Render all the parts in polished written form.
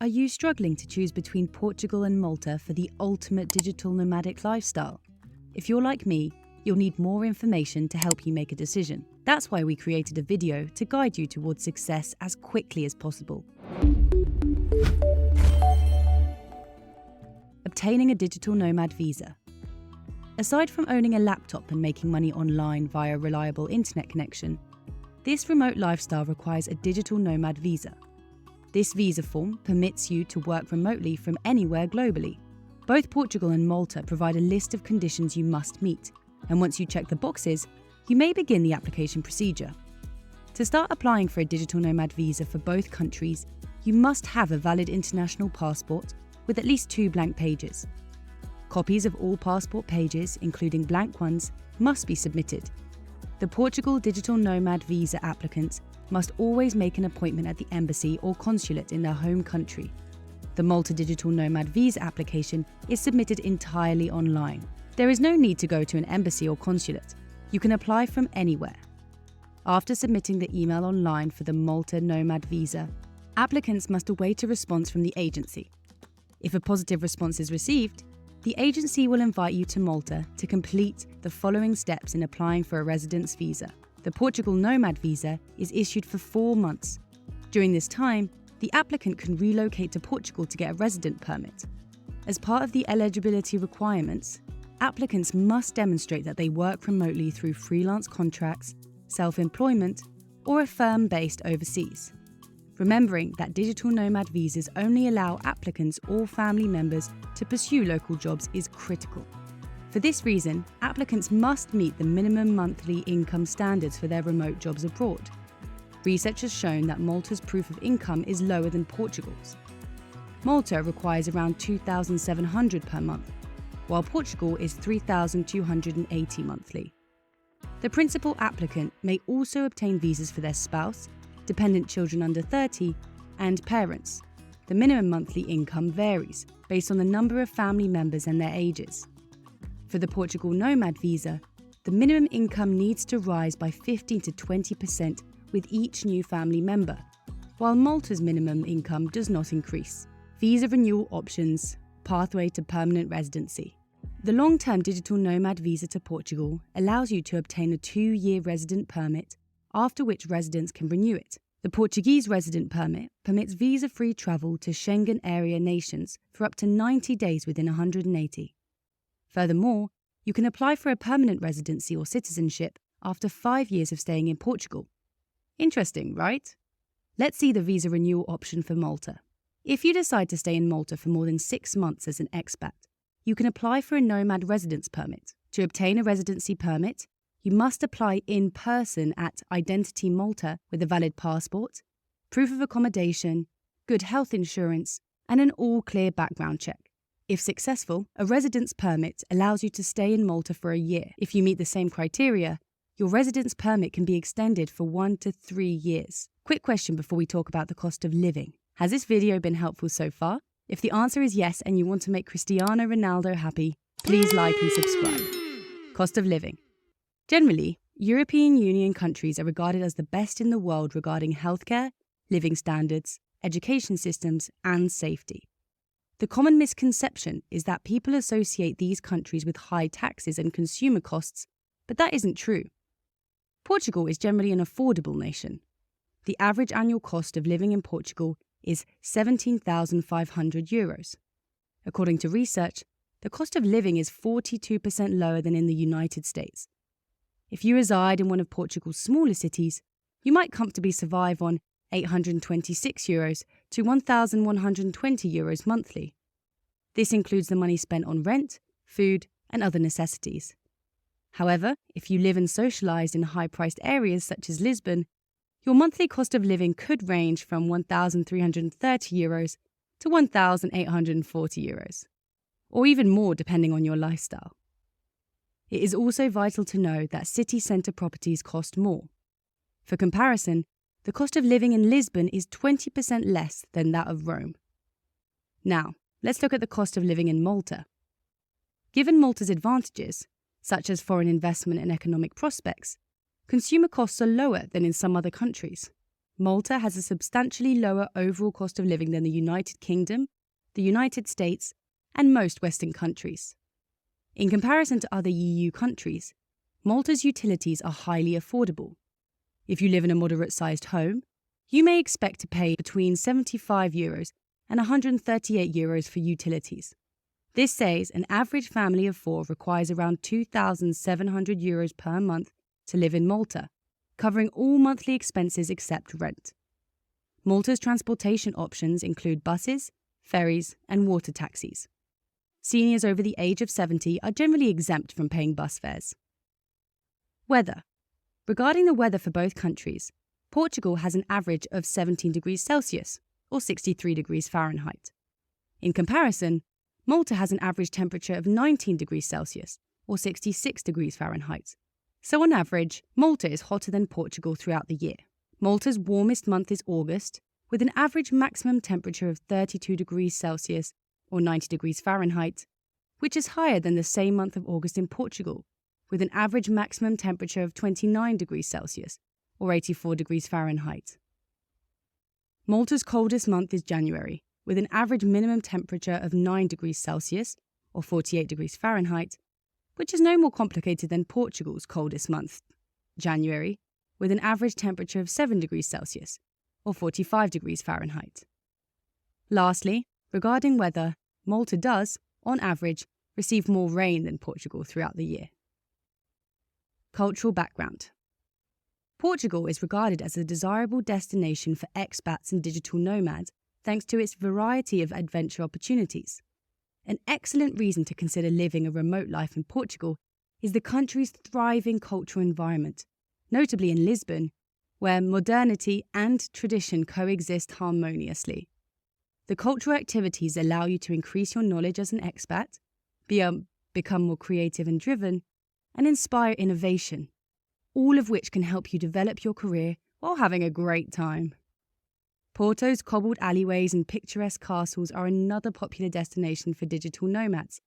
Are you struggling to choose between Portugal and Malta for the ultimate digital nomadic lifestyle? If you're like me, you'll need more information to help you make a decision. That's why we created a video to guide you towards success as quickly as possible. Obtaining a digital nomad visa. Aside from owning a laptop and making money online via a reliable internet connection, this remote lifestyle requires a digital nomad visa. This visa form permits you to work remotely from anywhere globally. Both Portugal and Malta provide a list of conditions you must meet, and once you check the boxes, you may begin the application procedure. To start applying for a digital nomad visa for both countries, you must have a valid international passport with at least 2 blank pages. Copies of all passport pages, including blank ones, must be submitted. The Portugal digital nomad visa applicants must always make an appointment at the embassy or consulate in their home country. The Malta digital nomad visa application is submitted entirely online. There is no need to go to an embassy or consulate. You can apply from anywhere. After submitting the email online for the Malta nomad visa, applicants must await a response from the agency. If a positive response is received, the agency will invite you to Malta to complete the following steps in applying for a residence visa. The Portugal Nomad visa is issued for 4 months. During this time, the applicant can relocate to Portugal to get a resident permit. As part of the eligibility requirements, applicants must demonstrate that they work remotely through freelance contracts, self-employment, or a firm based overseas. Remembering that digital nomad visas only allow applicants or family members to pursue local jobs is critical. For this reason, applicants must meet the minimum monthly income standards for their remote jobs abroad. Research has shown that Malta's proof of income is lower than Portugal's. Malta requires around $2,700 per month, while Portugal is $3,280 monthly. The principal applicant may also obtain visas for their spouse, dependent children under 30, and parents. The minimum monthly income varies based on the number of family members and their ages. For the Portugal Nomad visa, the minimum income needs to rise by 15 to 20% with each new family member, while Malta's minimum income does not increase. Visa renewal options, pathway to permanent residency. The long-term digital nomad visa to Portugal allows you to obtain a 2-year resident permit, after which residents can renew it. The Portuguese resident permit permits visa-free travel to Schengen area nations for up to 90 days within 180. Furthermore, you can apply for a permanent residency or citizenship after 5 years of staying in Portugal. Interesting, right? Let's see the visa renewal option for Malta. If you decide to stay in Malta for more than 6 months as an expat, you can apply for a Nomad residence permit. To obtain a residency permit, you must apply in person at Identity Malta with a valid passport, proof of accommodation, good health insurance, and an all-clear background check. If successful, a residence permit allows you to stay in Malta for a year. If you meet the same criteria, your residence permit can be extended for 1 to 3 years. Quick question before we talk about the cost of living. Has this video been helpful so far? If the answer is yes and you want to make Cristiano Ronaldo happy, please like and subscribe. Cost of living. Generally, European Union countries are regarded as the best in the world regarding healthcare, living standards, education systems, and safety. The common misconception is that people associate these countries with high taxes and consumer costs, but that isn't true. Portugal is generally an affordable nation. The average annual cost of living in Portugal is €17,500. According to research, the cost of living is 42% lower than in the United States. If you reside in one of Portugal's smaller cities, you might comfortably survive on €826 to €1,120 monthly. This includes the money spent on rent, food, and other necessities. However, if you live and socialise in high-priced areas such as Lisbon, your monthly cost of living could range from €1,330 to €1,840, or even more depending on your lifestyle. It is also vital to know that city centre properties cost more. For comparison, the cost of living in Lisbon is 20% less than that of Rome. Now, let's look at the cost of living in Malta. Given Malta's advantages, such as foreign investment and economic prospects, consumer costs are lower than in some other countries. Malta has a substantially lower overall cost of living than the United Kingdom, the United States, and most Western countries. In comparison to other EU countries, Malta's utilities are highly affordable. If you live in a moderate-sized home, you may expect to pay between €75 and €138 for utilities. This says an average family of 4 requires around €2,700 per month to live in Malta, covering all monthly expenses except rent. Malta's transportation options include buses, ferries, and water taxis. Seniors over the age of 70 are generally exempt from paying bus fares. Weather. Regarding the weather for both countries, Portugal has an average of 17 degrees Celsius, or 63 degrees Fahrenheit. In comparison, Malta has an average temperature of 19 degrees Celsius, or 66 degrees Fahrenheit. So on average, Malta is hotter than Portugal throughout the year. Malta's warmest month is August, with an average maximum temperature of 32 degrees Celsius, or 90 degrees Fahrenheit, which is higher than the same month of August in Portugal, with an average maximum temperature of 29 degrees Celsius, or 84 degrees Fahrenheit. Malta's coldest month is January, with an average minimum temperature of 9 degrees Celsius, or 48 degrees Fahrenheit, which is no more complicated than Portugal's coldest month, January, with an average temperature of 7 degrees Celsius, or 45 degrees Fahrenheit. Lastly, regarding weather, Malta does, on average, receive more rain than Portugal throughout the year. Cultural background. Portugal is regarded as a desirable destination for expats and digital nomads thanks to its variety of adventure opportunities. An excellent reason to consider living a remote life in Portugal is the country's thriving cultural environment, notably in Lisbon, where modernity and tradition coexist harmoniously. The cultural activities allow you to increase your knowledge as an expat, become more creative and driven, and inspire innovation, all of which can help you develop your career while having a great time. Porto's cobbled alleyways and picturesque castles are another popular destination for digital nomads,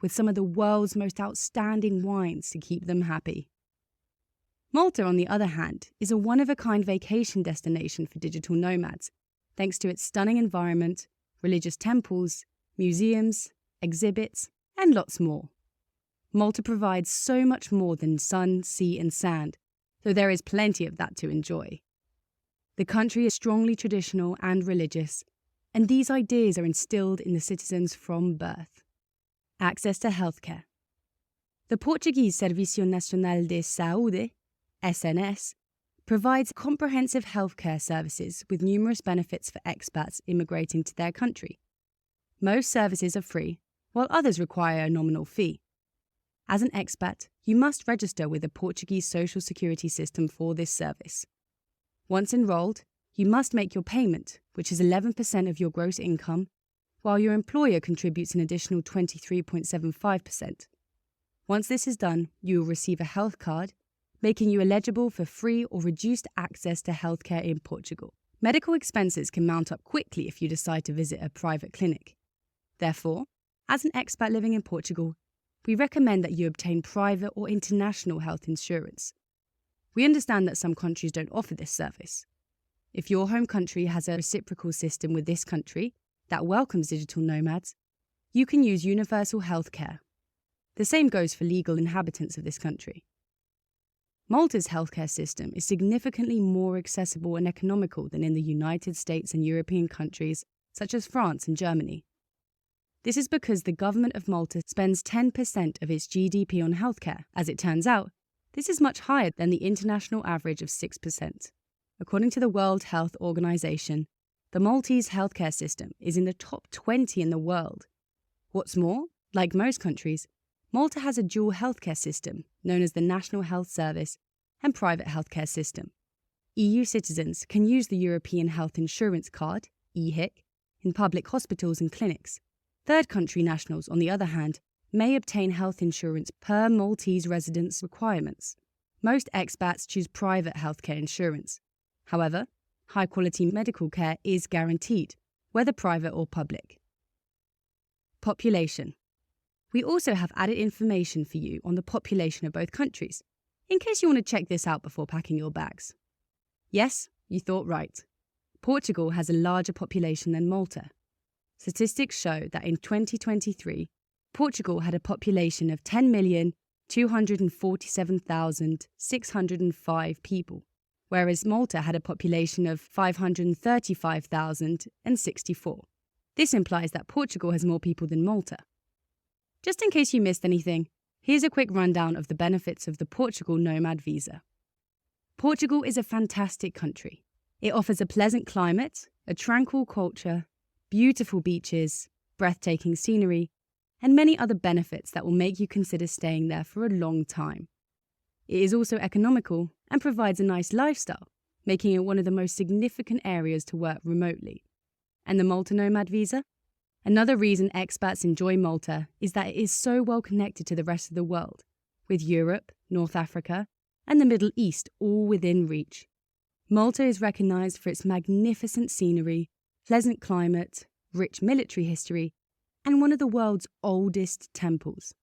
with some of the world's most outstanding wines to keep them happy. Malta, on the other hand, is a one-of-a-kind vacation destination for digital nomads, thanks to its stunning environment, religious temples, museums, exhibits, and lots more. Malta provides so much more than sun, sea, and sand, though there is plenty of that to enjoy. The country is strongly traditional and religious, and these ideas are instilled in the citizens from birth. Access to healthcare. The Portuguese Serviço Nacional de Saúde, SNS, provides comprehensive healthcare services with numerous benefits for expats immigrating to their country. Most services are free, while others require a nominal fee. As an expat, you must register with the Portuguese social security system for this service. Once enrolled, you must make your payment, which is 11% of your gross income, while your employer contributes an additional 23.75%. Once this is done, you will receive a health card, making you eligible for free or reduced access to healthcare in Portugal. Medical expenses can mount up quickly if you decide to visit a private clinic. Therefore, as an expat living in Portugal, we recommend that you obtain private or international health insurance. We understand that some countries don't offer this service. If your home country has a reciprocal system with this country that welcomes digital nomads, you can use universal healthcare. The same goes for legal inhabitants of this country. Malta's healthcare system is significantly more accessible and economical than in the United States and European countries such as France and Germany. This is because the government of Malta spends 10% of its GDP on healthcare. As it turns out, this is much higher than the international average of 6%. According to the World Health Organization, the Maltese healthcare system is in the top 20 in the world. What's more, like most countries, Malta has a dual healthcare system known as the National Health Service and private healthcare system. EU citizens can use the European Health Insurance Card, EHIC, in public hospitals and clinics. Third country nationals, on the other hand, may obtain health insurance per Maltese residents' requirements. Most expats choose private healthcare insurance. However, high-quality medical care is guaranteed, whether private or public. Population. We also have added information for you on the population of both countries, in case you want to check this out before packing your bags. Yes, You thought right. Portugal has a larger population than Malta. Statistics show that in 2023, Portugal had a population of 10,247,605 people, whereas Malta had a population of 535,064. This implies that Portugal has more people than Malta. Just in case you missed anything, here's a quick rundown of the benefits of the Portugal Nomad visa. Portugal is a fantastic country. It offers a pleasant climate, a tranquil culture, beautiful beaches, breathtaking scenery, and many other benefits that will make you consider staying there for a long time. It is also economical and provides a nice lifestyle, making it one of the most significant areas to work remotely. And the Malta Nomad visa? Another reason expats enjoy Malta is that it is so well connected to the rest of the world, with Europe, North Africa, and the Middle East all within reach. Malta is recognised for its magnificent scenery, pleasant climate, rich military history, and one of the world's oldest temples.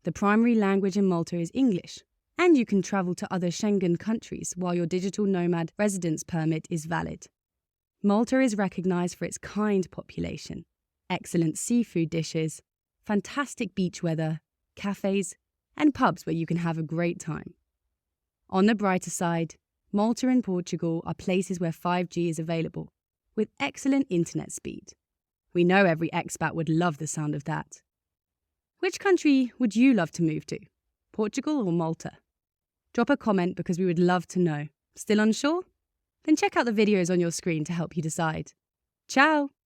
The primary language in Malta is English, and you can travel to other Schengen countries while your digital nomad residence permit is valid. Malta is recognised for its kind population, excellent seafood dishes, fantastic beach weather, cafes, and pubs where you can have a great time. On the brighter side, Malta and Portugal are places where 5G is available, with excellent internet speed. We know every expat would love the sound of that. Which country would you love to move to? Portugal or Malta? Drop a comment because we would love to know. Still unsure? Then check out the videos on your screen to help you decide. Ciao!